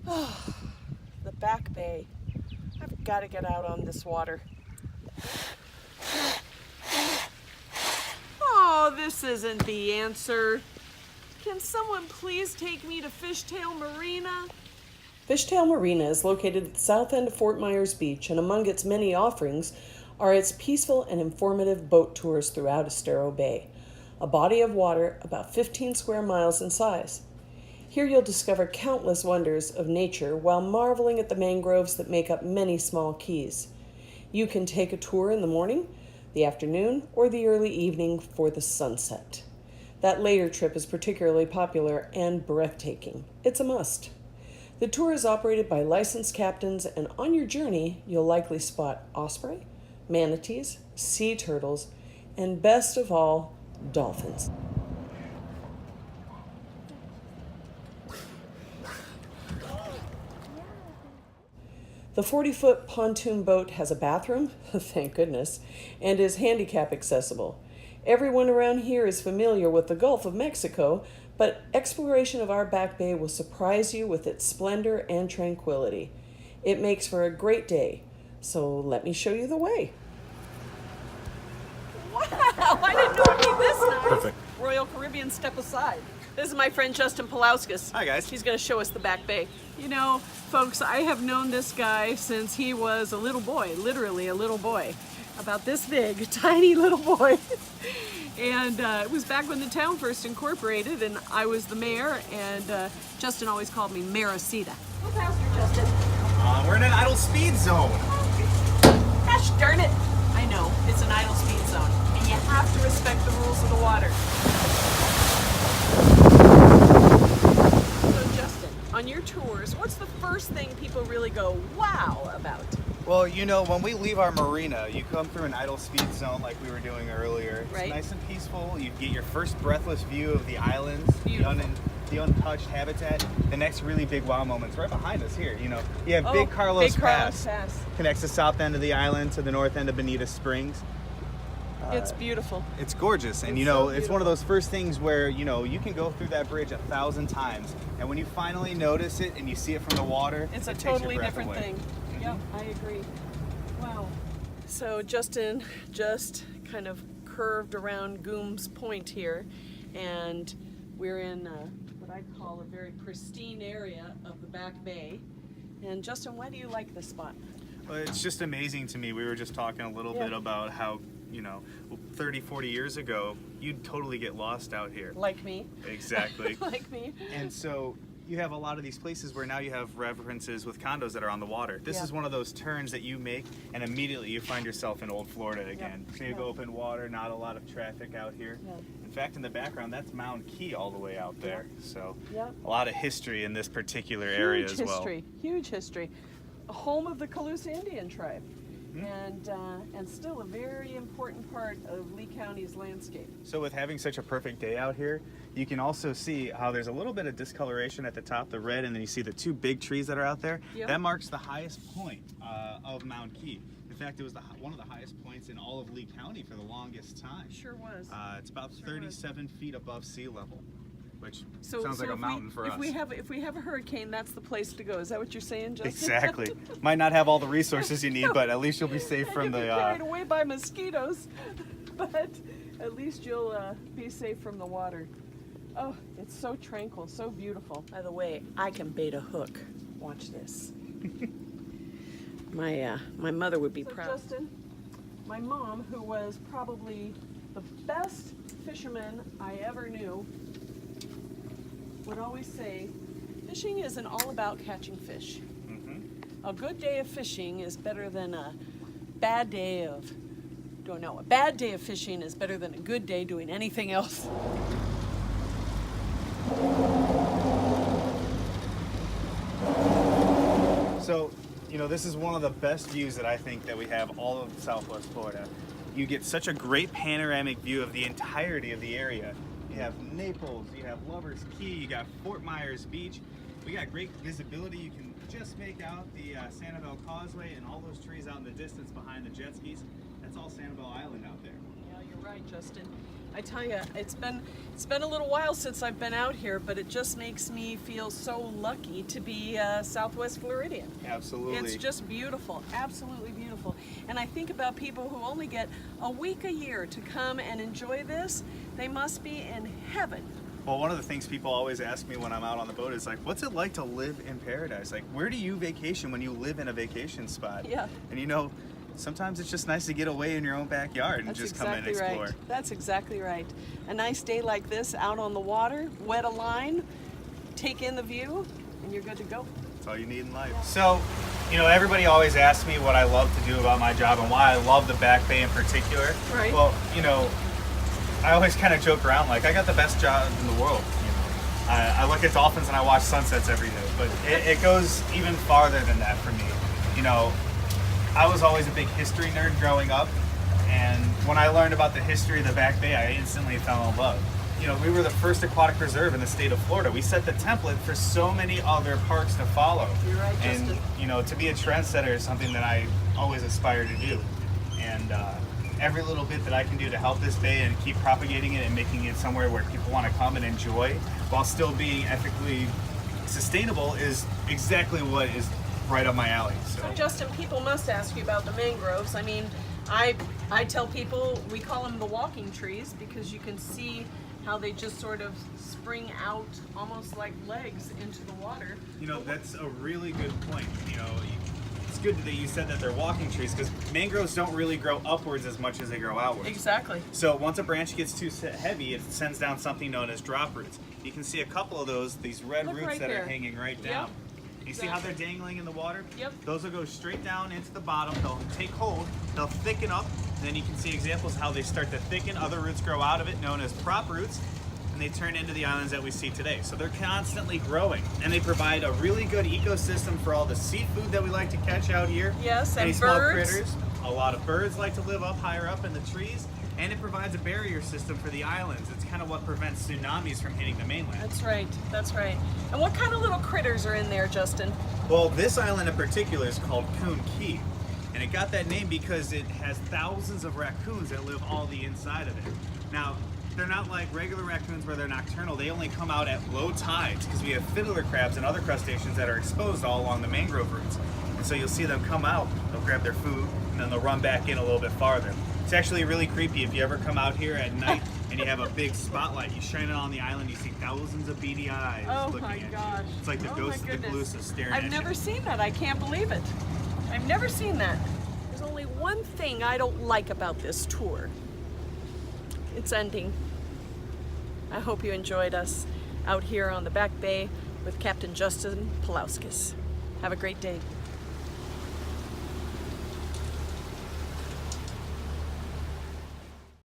The back bay. I've got to get out on this water. Oh, this isn't the answer. Can someone please take me to Fish-Tale Marina? Fish-Tale Marina is located at the south end of Fort Myers Beach, and among its many offerings are its peaceful and informative boat tours throughout Estero Bay, a body of water about 15 square miles in size. Here you'll discover countless wonders of nature while marveling at the mangroves that make up many small keys. You can take a tour in the morning, the afternoon, or the early evening for the sunset. That later trip is particularly popular and breathtaking. It's a must. The tour is operated by licensed captains, and on your journey, you'll likely spot osprey, manatees, sea turtles, and best of all, dolphins. The 40-foot pontoon boat has a bathroom, thank goodness, and is handicap accessible. Everyone around here is familiar with the Gulf of Mexico, but exploration of our back bay will surprise you with its splendor and tranquility. It makes for a great day, so let me show you the way. Wow, I didn't know it'd be this nice. Perfect. Royal Caribbean, step aside. This is my friend Justin Pulauskas. Hi, guys. He's going to show us the back bay. You know, folks, I have known this guy since he was a little boy, literally a little boy. About this big, tiny little boy. And it was back when the town first incorporated, and I was the mayor, and Justin always called me Maricita. Go faster, Justin. We're in an idle speed zone. Gosh darn it. I know, it's an idle speed zone, and you have to respect the rules of the water. So Justin, on your tours, what's the first thing people really go wow about? Well, you know, when we leave our marina, you come through an idle speed zone like we were doing earlier. It's right. Nice and peaceful. You get your first breathless view of the islands, the untouched habitat. The next really big wow moment's right behind us here. You know, you have Big Carlos Pass. Connects the south end of the island to the north end of Bonita Springs. It's beautiful. It's gorgeous, and you know, it's one of those first things where, you know, you can go through that bridge 1,000 times, and when you finally notice it and you see it from the water, it's a takes totally your breath different away. thing. Yeah, I agree. Wow. So Justin just kind of curved around Gooms Point here, and we're in what I call a very pristine area of the back bay. And Justin, why do you like this spot? Well, it's just amazing to me. We were just talking a little bit about how, you know, 30, 40 years ago, you'd totally get lost out here. Like me. Exactly. Like me. And so you have a lot of these places where now you have references with condos that are on the water. This is one of those turns that you make, and immediately you find yourself in old Florida again. Big open water, not a lot of traffic out here. In fact, in the background, that's Mound Key all the way out there. So a lot of history in this particular area as well. Huge history. A home of the Calusa Indian tribe. And still a very important part of Lee County's landscape. So with having such a perfect day out here, you can also see how there's a little bit of discoloration at the top, the red, and then you see the two big trees that are out there. That marks the highest point of Mound Key. In fact, it was one of the highest points in all of Lee County for the longest time. Sure was. It's about 37 feet above sea level, which sounds like a mountain for us. If we have a hurricane, that's the place to go. Is that what you're saying, Justin? Exactly. Might not have all the resources you need, but at least you'll be safe from the... You'll be carried away by mosquitoes, but at least you'll be safe from the water. Oh, it's so tranquil, so beautiful. By the way, I can bait a hook. Watch this. My mother would be proud. Justin, my mom, who was probably the best fisherman I ever knew, would always say, fishing isn't all about catching fish. A good day of fishing is better than a bad day of, a bad day of fishing is better than a good day doing anything else. So, you know, this is one of the best views that I think that we have all of Southwest Florida. You get such a great panoramic view of the entirety of the area. You have Naples, you have Lover's Key, you got Fort Myers Beach. We got great visibility. You can just make out the Sanibel Causeway and all those trees out in the distance behind the jet skis. That's all Sanibel Island out there. Yeah, you're right, Justin. I tell you, it's been a little while since I've been out here, but it just makes me feel so lucky to be Southwest Floridian. Absolutely. It's just beautiful, absolutely beautiful. And I think about people who only get a week a year to come and enjoy this. They must be in heaven. Well, one of the things people always ask me when I'm out on the boat is like, what's it like to live in paradise? Like, where do you vacation when you live in a vacation spot? Yeah. And you know, sometimes it's just nice to get away in your own backyard and That's just exactly come and explore. right. That's exactly right. A nice day like this out on the water, wet a line, take in the view, and you're good to go. That's all you need in life. So, you know, everybody always asks me what I love to do about my job and why I love the Back Bay in particular. Right. Well, you know, I always kind of joke around like I got the best job in the world. You know, I look at dolphins and I watch sunsets every day, but it goes even farther than that for me. You know, I was always a big history nerd growing up, and when I learned about the history of the Back Bay, I instantly fell in love. You know, we were the first aquatic reserve in the state of Florida. We set the template for so many other parks to follow. You're right, and Justin. you know, to be a trendsetter is something that I always aspire to do. And every little bit that I can do to help this bay and keep propagating it and making it somewhere where people want to come and enjoy while still being ethically sustainable is exactly what is right up my alley. So Justin, people must ask you about the mangroves. I mean, I tell people we call them the walking trees because you can see how they just sort of spring out almost like legs into the water. You know, that's a really good point. You know, it's good that you said that they're walking trees because mangroves don't really grow upwards as much as they grow outwards. Exactly. So once a branch gets too heavy, it sends down something known as drop roots. You can see a couple of those, these red Look roots right that there. are hanging right down. You see how they're dangling in the water? Yep. Those will go straight down into the bottom. They'll take hold. They'll thicken up. And then you can see examples how they start to thicken. Other roots grow out of it, known as prop roots, and they turn into the islands that we see today. So they're constantly growing, and they provide a really good ecosystem for all the seafood that we like to catch out here. Yes, Any and small birds. critters. A lot of birds like to live up higher up in the trees, and it provides a barrier system for the islands. It's kind of what prevents tsunamis from hitting the mainland. That's right. That's right. And what kind of little critters are in there, Justin? Well, this island in particular is called Coon Key, and it got that name because it has thousands of raccoons that live all the inside of it. Now, they're not like regular raccoons where they're nocturnal. They only come out at low tides because we have fiddler crabs and other crustaceans that are exposed all along the mangrove roots. And so you'll see them come out, they'll grab their food, and then they'll run back in a little bit farther. It's actually really creepy if you ever come out here at night and you have a big spotlight. You shine it on the island, you see thousands of beady eyes looking at you. It's like the ghost of the Calusa staring at you. I've never seen that. I can't believe it. I've never seen that. There's only one thing I don't like about this tour. It's ending. I hope you enjoyed us out here on the Back Bay with Captain Justin Pulauskas. Have a great day.